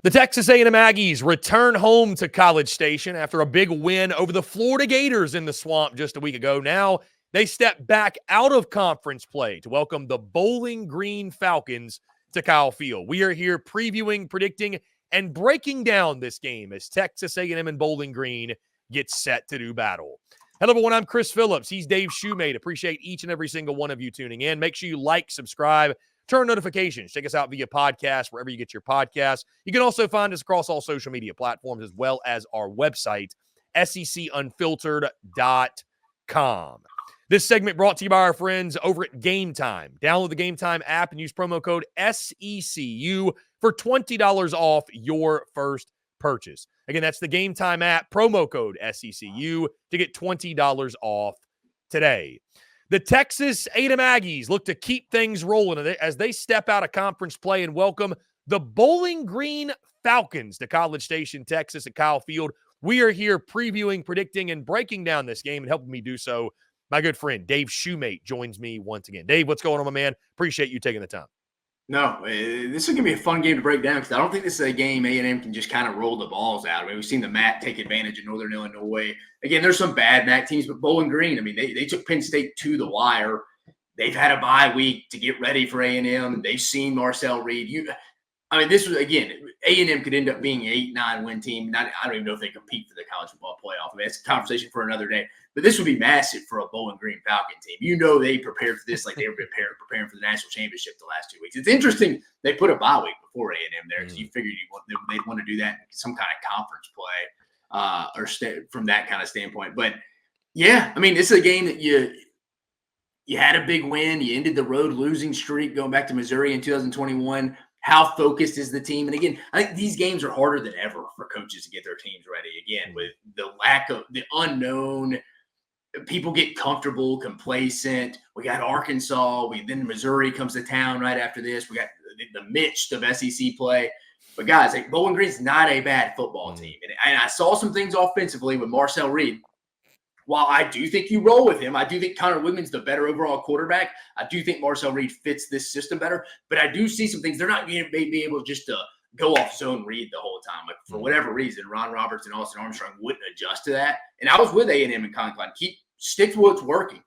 The Texas A&M Aggies return home to College Station after a big win over the Florida Gators in the Swamp just a week ago. Now they step back out of conference play to welcome the Bowling Green Falcons to Kyle Field. We are here previewing, predicting, and breaking down this game as Texas A&M and Bowling Green get set to do battle. Hello, everyone. I'm Chris Phillips. He's Dave Shumate. Appreciate each and every single one of you tuning in. Make sure you like, subscribe, turn notifications. Check us out via podcast, wherever you get your podcasts. You can also find us across all social media platforms as well as our website, SECUnfiltered.com. This segment brought to you by our friends over at GameTime. Download the GameTime app and use promo code SECU for $20 off your first purchase. Again, that's the GameTime app, promo code SECU to get $20 off today. The Texas A&M Aggies look to keep things rolling as they step out of conference play and welcome the Bowling Green Falcons to College Station, Texas at Kyle Field. We are here previewing, predicting, and breaking down this game, and helping me do so, my good friend Dave Shumate joins me once again. Dave, what's going on, my man? Appreciate you taking the time. No, this is going to be a fun game to break down because I don't think this is a game A&M can just kind of roll the balls out. I mean, we've seen the MAC take advantage of Northern Illinois. Again, there's some bad MAC teams, but Bowling Green, I mean, they took Penn State to the wire. They've had a bye week to get ready for A&M. They've seen Marcel Reed. This was, again, A&M could end up being an 8-9 win team. I don't even know if they compete for the college football playoff. I mean, it's a conversation for another day. But this would be massive for a Bowling Green Falcon team. You know they prepared for this like they were preparing for the national championship the last 2 weeks. It's interesting they put a bye week before A&M there because you figured they'd want to do that in some kind of conference play from that kind of standpoint. But, yeah, I mean, this is a game that you had a big win. You ended the road losing streak going back to Missouri in 2021. How focused is the team? And again, I think these games are harder than ever for coaches to get their teams ready. Again, with the lack of the unknown, people get comfortable, complacent. We got Arkansas. Then Missouri comes to town right after this. We got the midst of SEC play. But guys, like Bowling Green's not a bad football team. And I saw some things offensively with Marcel Reed. While I do think you roll with him, I do think Connor Woodman's the better overall quarterback. I do think Marcel Reed fits this system better. But I do see some things. They're not going to be able just to go off zone read the whole time. Like for whatever reason, Ron Roberts and Austin Armstrong wouldn't adjust to that. And I was with A&M and Conklin. Stick to what's working.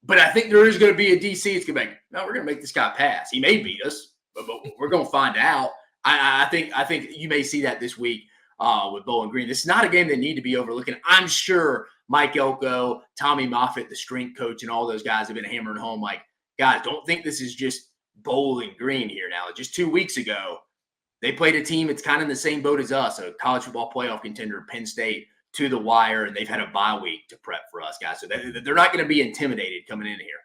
But I think there is going to be a DC. It's going to be like, no, we're going to make this guy pass. He may beat us, but we're going to find out. I think you may see that this week with Bowling Green. This is not a game they need to be overlooking. I'm sure Mike Elko, Tommy Moffitt, the strength coach, and all those guys have been hammering home like, guys, don't think this is just Bowling Green here now. Just 2 weeks ago, they played a team that's kind of in the same boat as us, a college football playoff contender, Penn State, to the wire, and they've had a bye week to prep for us, guys. So they're not going to be intimidated coming in here.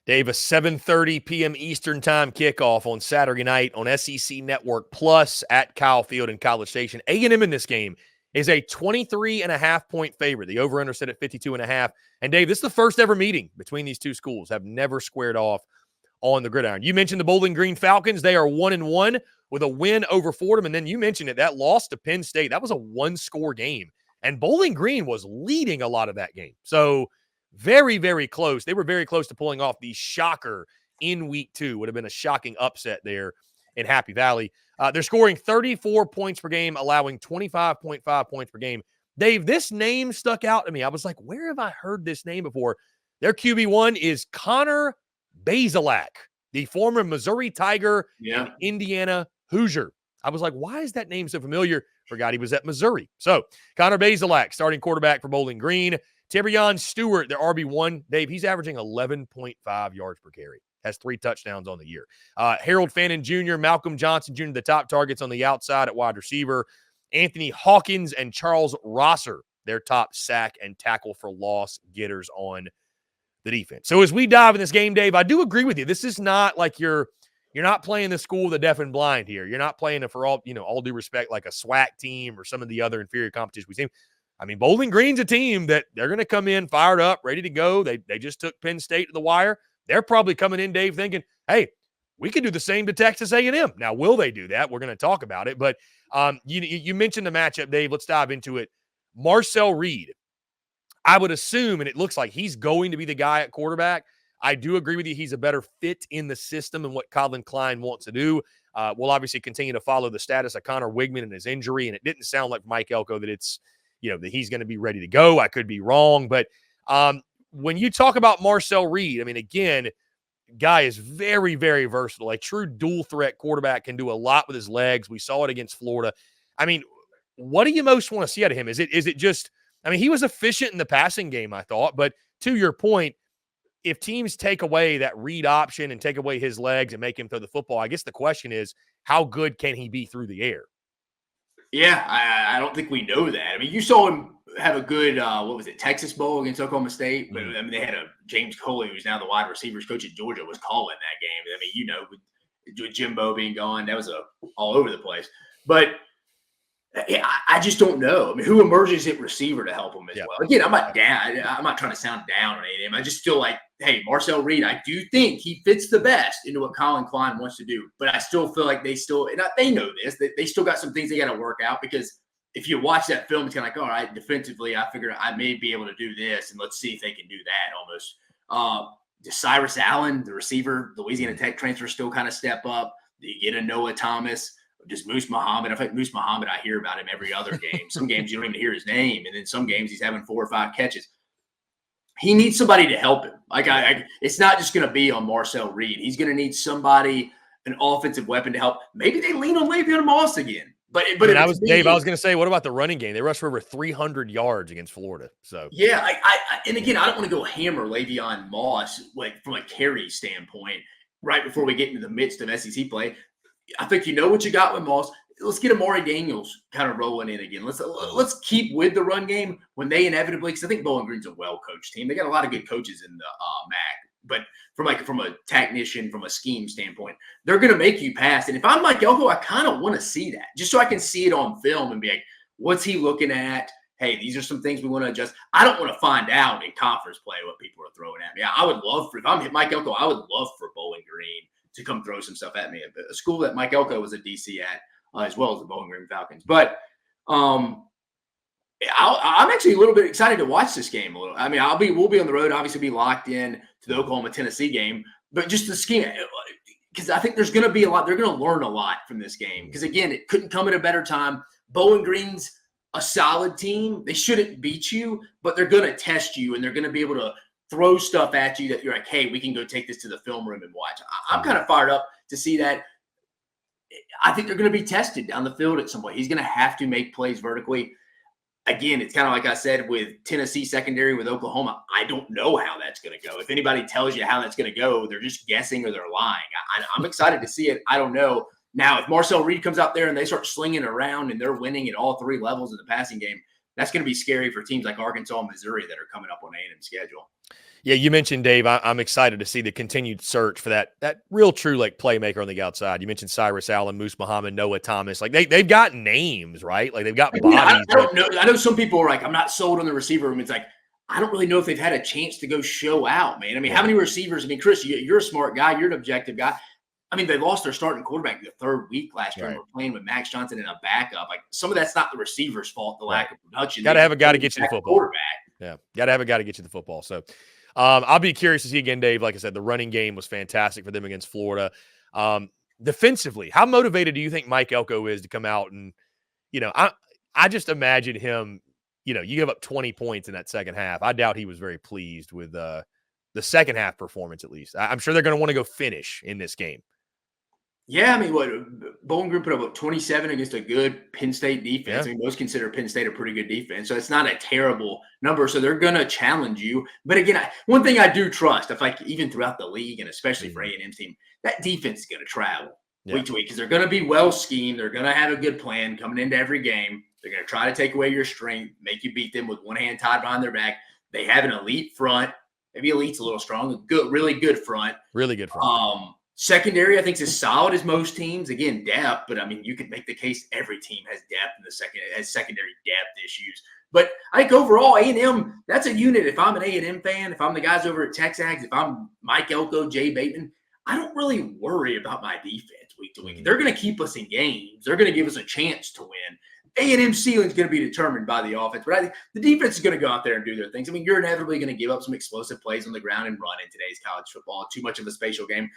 Dave, a 7:30 p.m. Eastern time kickoff on Saturday night on SEC Network Plus at Kyle Field in College Station. A&M in this game is a 23.5-point favorite. The over-under set at 52.5. And, Dave, this is the first ever meeting between these two schools. Have never squared off on the gridiron. You mentioned the Bowling Green Falcons. They are 1-1 with a win over Fordham. And then you mentioned it, that loss to Penn State. That was a one-score game. And Bowling Green was leading a lot of that game. So, very, very close. They were very close to pulling off the shocker in week 2. Would have been a shocking upset there in Happy Valley. They're scoring 34 points per game, allowing 25.5 points per game. Dave, this name stuck out to me. I was like, where have I heard this name before? Their QB1 is Connor Bazelak, the former Missouri Tiger and Indiana Hoosier. I was like, why is that name so familiar? Forgot he was at Missouri. So, Connor Bazelak, starting quarterback for Bowling Green. Terrion Stewart, their RB1. Dave, he's averaging 11.5 yards per carry. Has 3 touchdowns on the year. Harold Fannin Jr., Malcolm Johnson Jr., the top targets on the outside at wide receiver. Anthony Hawkins and Charles Rosser, their top sack and tackle for loss getters on the defense. So as we dive in this game, Dave, I do agree with you. This is not like you're not playing the school of the deaf and blind here. You're not playing it for all due respect, like a SWAC team or some of the other inferior competitions we've seen. I mean, Bowling Green's a team that they're going to come in fired up, ready to go. They just took Penn State to the wire. They're probably coming in, Dave, thinking, hey, we could do the same to Texas A&M. Now, will they do that? We're going to talk about it. But you mentioned the matchup, Dave. Let's dive into it. Marcel Reed, I would assume, and it looks like he's going to be the guy at quarterback. I do agree with you. He's a better fit in the system and what Colin Klein wants to do. We'll obviously continue to follow the status of Connor Wigman and his injury, and it didn't sound like Mike Elko that it's, that he's going to be ready to go. I could be wrong, but when you talk about Marcel Reed, I mean, again, guy is very, very versatile. A true dual threat quarterback, can do a lot with his legs. We saw it against Florida. I mean, what do you most want to see out of him? Is it just, I mean, he was efficient in the passing game, I thought, but to your point, if teams take away that read option and take away his legs and make him throw the football, I guess the question is, how good can he be through the air? Yeah, I don't think we know that. I mean, you saw him have a good, Texas Bowl against Oklahoma State. But I mean, they had a James Coley, who's now the wide receivers coach at Georgia, was calling that game. I mean, with Jimbo being gone, that was all over the place. But yeah, I just don't know. I mean, who emerges at receiver to help him as well? Again, I'm not trying to sound down on A&M. I just feel like, hey, Marcel Reed, I do think he fits the best into what Colin Klein wants to do. But I still feel like they know this, that they still got some things they got to work out, because if you watch that film, it's kind of like, all right, defensively, I figured I may be able to do this, and let's see if they can do that almost. Does Cyrus Allen, the receiver, Louisiana Tech transfer, still kind of step up? Do you get a Noah Thomas? Just Moose Muhammad. In fact, Moose Muhammad, I hear about him every other game. Some games you don't even hear his name, and then some games he's having 4 or 5 catches. He needs somebody to help him. It's not just going to be on Marcel Reed. He's going to need somebody, an offensive weapon to help. Maybe they lean on Le'Veon Moss again. But I was going to say, what about the running game? They rushed for over 300 yards against Florida. So yeah, and again, I don't want to go hammer Le'Veon Moss from a carry standpoint right before we get into the midst of SEC play. I think you know what you got with Moss. Let's get Amari Daniels kind of rolling in again. Let's keep with the run game when they inevitably, because I think Bowling Green's a well-coached team. They got a lot of good coaches in the MAC, but from a technician, from a scheme standpoint, they're going to make you pass. And if I'm Mike Elko, I kind of want to see that, just so I can see it on film and be like, what's he looking at? Hey, these are some things we want to adjust. I don't want to find out in conference play what people are throwing at me. I would love if I'm Mike Elko, I would love for Bowling Green to come throw some stuff at me. A school that Mike Elko was a DC at, as well as the Bowling Green Falcons. But I'm actually a little bit excited to watch this game a little. I mean, we'll be on the road, obviously be locked in to the Oklahoma-Tennessee game, but just the scheme, because I think there's going to be a lot. They're going to learn a lot from this game, because again, it couldn't come at a better time. Bowling Green's a solid team. They shouldn't beat you, but they're going to test you, and they're going to be able to throw stuff at you that you're like, hey, we can go take this to the film room and watch. I'm kind of fired up to see that. I think they're going to be tested down the field at some point. He's going to have to make plays vertically. Again, it's kind of like I said with Tennessee secondary with Oklahoma. I don't know how that's going to go. If anybody tells you how that's going to go, they're just guessing or they're lying. I'm excited to see it. I don't know. Now, if Marcel Reed comes out there and they start slinging around and they're winning at all 3 levels of the passing game, that's going to be scary for teams like Arkansas and Missouri that are coming up on A&M's schedule. Yeah, you mentioned, Dave, I'm excited to see the continued search for that real true playmaker on the outside. You mentioned Cyrus Allen, Moose Muhammad, Noah Thomas. They've got names, right? They've got bodies. I don't know. I know some people are like, I'm not sold on the receiver room. It's like, I don't really know if they've had a chance to go show out, man. I mean, how many receivers? I mean, Chris, you're a smart guy. You're an objective guy. I mean, they lost their starting quarterback the 3rd week last year. Right. And we're playing with Max Johnson and a backup. Some of that's not the receiver's fault, the lack of production. Got to have a guy to get you the football. Yeah, got to have a guy to get you the football. So I'll be curious to see again, Dave. Like I said, the running game was fantastic for them against Florida. Defensively, how motivated do you think Mike Elko is to come out and, I just imagine him, you give up 20 points in that second half. I doubt he was very pleased with the second half performance, at least. I'm sure they're going to want to go finish in this game. Yeah, I mean, Bowling Green put up 27 against a good Penn State defense. Yeah. I mean, most consider Penn State a pretty good defense, so it's not a terrible number. So they're going to challenge you. But again, one thing I do trust, even throughout the league, and especially for A&M's team, that defense is going to travel week to week, because they're going to be well schemed. They're going to have a good plan coming into every game. They're going to try to take away your strength, make you beat them with one hand tied behind their back. They have an elite front. Maybe elite's a little strong. Really good front. Really good front. Secondary, I think, is as solid as most teams. Again, depth, but I mean, you could make the case every team has depth in has secondary depth issues. But I think overall, A&M, that's a unit. If I'm an A&M fan, if I'm the guys over at Texas, if I'm Mike Elko, Jay Bateman, I don't really worry about my defense week to week. They're going to keep us in games. They're going to give us a chance to win. A&M's ceiling is going to be determined by the offense, but I think the defense is going to go out there and do their things. I mean, you're inevitably going to give up some explosive plays on the ground and run in today's college football. Too much of a spatial game,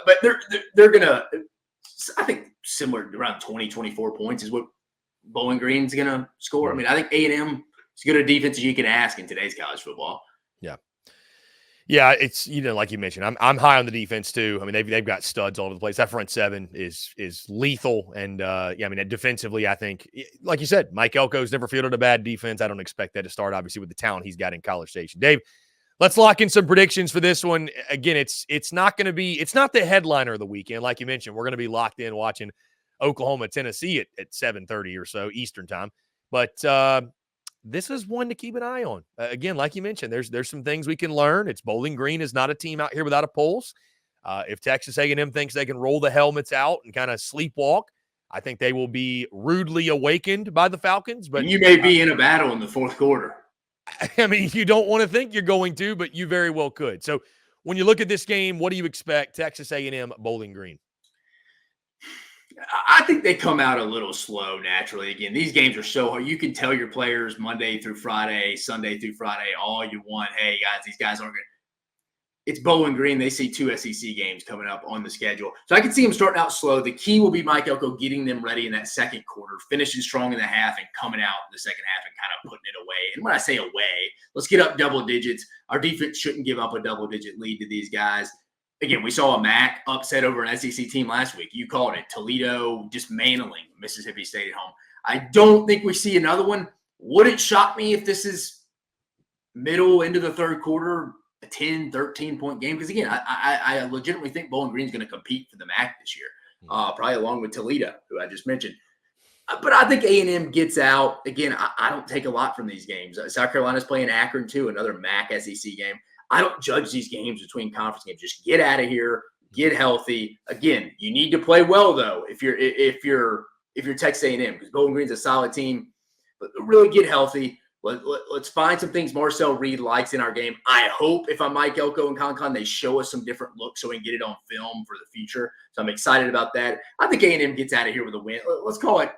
but they're going to I think similar, around 20, 24 points is what Bowling Green's going to score. I mean, I think A&M is as good a defense as you can ask in today's college football. Yeah. Yeah, it's, like you mentioned, I'm high on the defense too. I mean, they've got studs all over the place. That front seven is lethal, and I mean, defensively, I think, like you said, Mike Elko's never fielded a bad defense. I don't expect that to start, obviously, with the talent he's got in College Station. Dave, let's lock in some predictions for this one. Again, it's not going to be, it's not the headliner of the weekend, like you mentioned. We're going to be locked in watching Oklahoma, Tennessee at 7:30 or so Eastern time, but this is one to keep an eye on. Again, like you mentioned, there's some things we can learn. It's Bowling Green is not a team out here without a pulse. If Texas A&M thinks they can roll the helmets out and kind of sleepwalk, I think they will be rudely awakened by the Falcons. But you may be in a battle in the fourth quarter. I mean, you don't want to think you're going to, but you very well could. So when you look at this game, what do you expect? Texas A&M, Bowling Green. I think they come out a little slow naturally. Again, these games are so hard. You can tell your players Monday through Friday, Sunday through Friday, all you want. Hey, guys, these guys aren't good. It's Bowling Green. They see 2 SEC games coming up on the schedule. So I can see them starting out slow. The key will be Mike Elko getting them ready in that second quarter, finishing strong in the half and coming out in the second half and kind of putting it away. And when I say away, let's get up double digits. Our defense shouldn't give up a double-digit lead to these guys. Again, we saw a MAC upset over an SEC team last week. You called it. Toledo just manhandling Mississippi State at home. I don't think we see another one. Would it shock me if this is middle into the third quarter, a 10, 13-point game? Because, again, I legitimately think Bowling Green's going to compete for the MAC this year, probably along with Toledo, who I just mentioned. But I think A&M gets out. Again, I don't take a lot from these games. South Carolina's playing Akron, too, another MAC SEC game. I don't judge these games between conference games. Just get out of here, get healthy. Again, you need to play well though. If you're Texas A&M, because Bowling Green's a solid team, but really get healthy. Let's find some things Marcel Reed likes in our game. I hope if I'm Mike Elko and Con, they show us some different looks so we can get it on film for the future. So I'm excited about that. I think A&M gets out of here with a win. Let's call it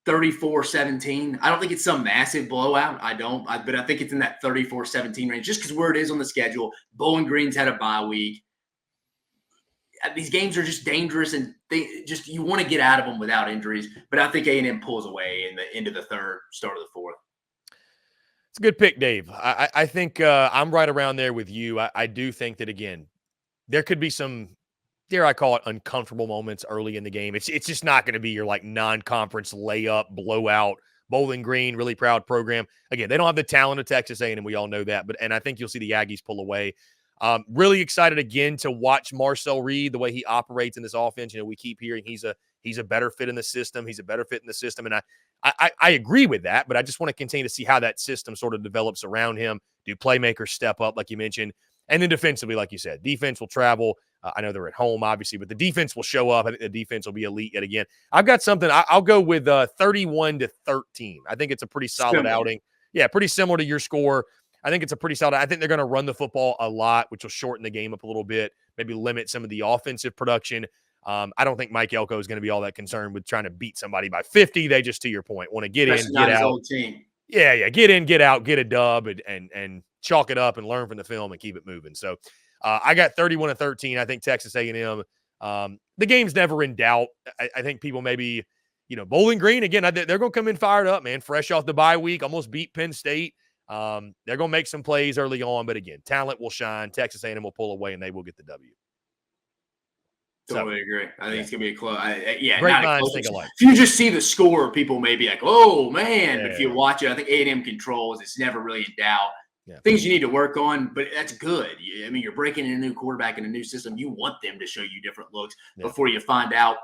34-17. I don't think it's some massive blowout. But I think it's in that 34-17 range just because where it is on the schedule. Bowling Green's had a bye week. These games are just dangerous, and you want to get out of them without injuries. But I think A&M pulls away in the end of the third, start of the fourth. It's a good pick, Dave. I think I'm right around there with you. I do think that, again, there could be some, dare I call it, uncomfortable moments early in the game. It's just not going to be your non-conference layup blowout. Bowling Green, really proud program. Again, they don't have the talent of Texas A&M. We all know that. And I think you'll see the Aggies pull away. Really excited again to watch Marcel Reed, the way he operates in this offense. We keep hearing he's a better fit in the system. He's a better fit in the system. And I agree with that, but I just want to continue to see how that system sort of develops around him. Do playmakers step up, like you mentioned? And then defensively, like you said, defense will travel. I know they're at home, obviously, but the defense will show up. I think the defense will be elite yet again. I've got something. I'll go with 31-13. I think it's a pretty solid outing. Yeah, pretty similar to your score. I think it's a pretty solid. I think they're going to run the football a lot, which will shorten the game up a little bit, maybe limit some of the offensive production. I don't think Mike Elko is going to be all that concerned with trying to beat somebody by 50. They just, to your point, want to get in, get out. Yeah, get in, get out, get a dub, and chalk it up and learn from the film and keep it moving. So I got 31-13. I think Texas A&M. The game's never in doubt. I think people maybe, Bowling Green again. They're going to come in fired up, man. Fresh off the bye week, almost beat Penn State. They're going to make some plays early on, but again, talent will shine. Texas A&M will pull away, and they will get the W. Totally agree. I think it's going to be a close. Great minds think alike. If you just see the score, people may be like, oh, man. But if you watch it, I think A&M controls. It's never really in doubt. Yeah. Things you need to work on, but that's good. I mean, you're breaking in a new quarterback in a new system. You want them to show you different looks before you find out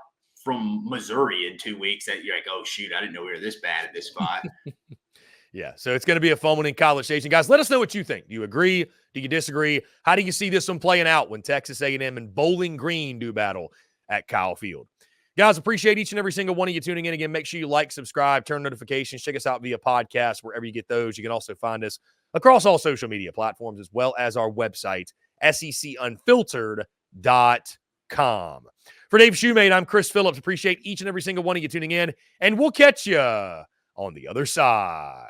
from Missouri in 2 weeks that you're like, oh, shoot, I didn't know we were this bad at this spot. Yeah, so it's going to be a fun one in College Station. Guys, let us know what you think. Do you agree? Do you disagree? How do you see this one playing out when Texas A&M and Bowling Green do battle at Kyle Field? Guys, appreciate each and every single one of you tuning in. Again, make sure you like, subscribe, turn notifications. Check us out via podcast, wherever you get those. You can also find us across all social media platforms, as well as our website, SECUnfiltered.com. For Dave Shumate, I'm Chris Phillips. Appreciate each and every single one of you tuning in, and we'll catch you on the other side.